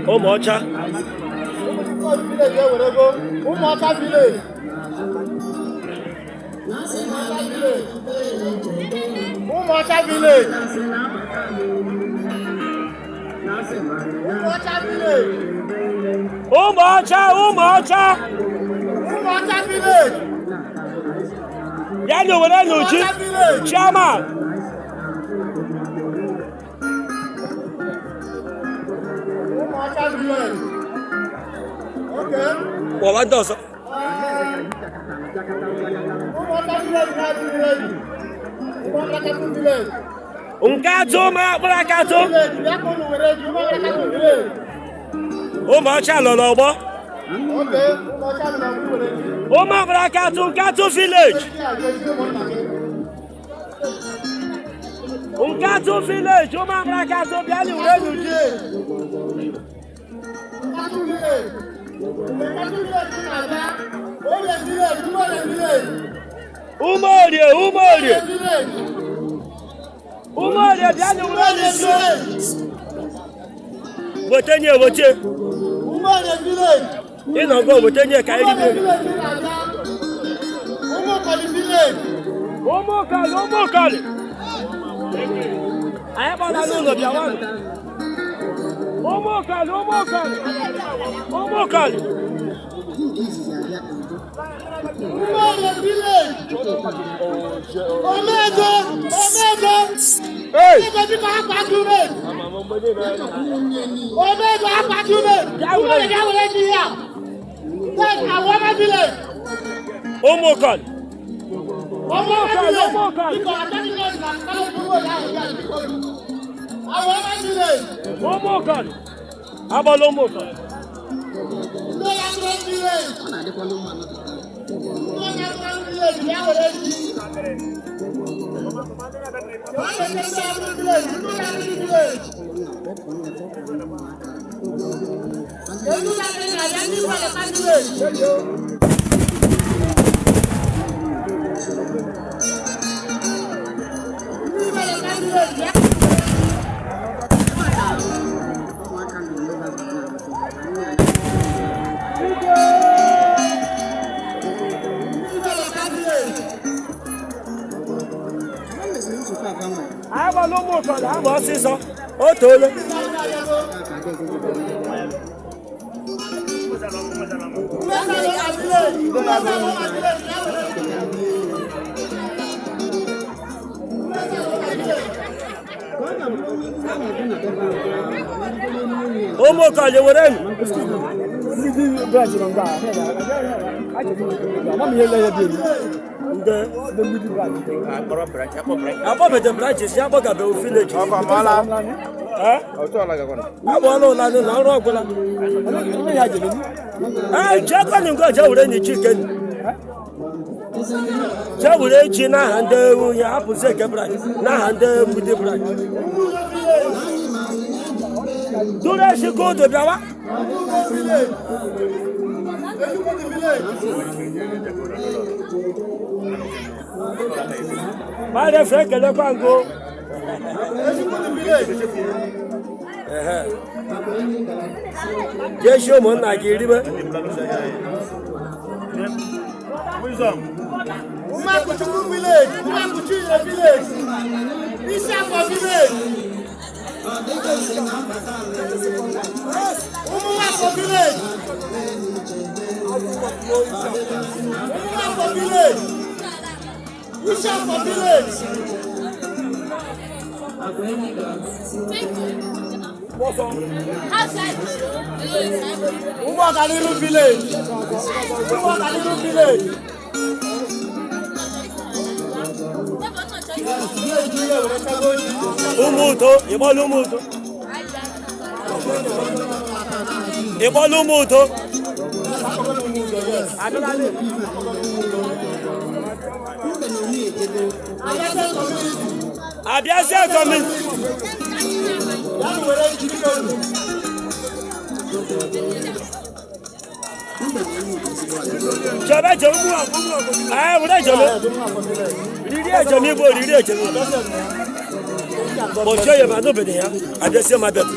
Umuocha. Umuocha village. Umuocha village. Umuocha village. Yani wele nuji. Chairman. Umuocha village. Okay. Wabandoso. Unkato ma brakato. Umuocha lolobo. Okay. Uma brakato Unkato village. Unkato village. Uma brakato biali wele nuji. Umorie biali wele nuji. Botenye bote. Umorie village. Ino go botenye ka iri be. Umokali village. Umokali. Ayabala no bia wan. Umokali. Umorie village. Omego. Hey. Omego Apajume. Umokali. Umokali. Abalo umokali. Abalo umokali. Abo siso. O tole. Umokali were mi. Abo bete branches ya boga be village. Abo no la no na ro ogbola. Jekwa ni ngo jawure ni chicken. Jawure ji na hande wu ya apu se ke branch. Na hande mudi branch. Dure shi go do biawa. Mare fe kele kwango. Jesho mo na giri be. Umakuchukwu village. Umakuchi village. Ishafa village. Umuwafo village. Umuwafo village. Ishafa village. Umokaliru village. Umokaliru village. Umuto, ibolu umuto. Ibolu umuto. Abiase coming. Jọba jẹ mú àkókò. Ẹ wúlò jẹ mí. Rírí ẹ̀jẹ̀ mi bò rírí ẹ̀jẹ̀ mi. But show you man, nobody here. I just say my daughter.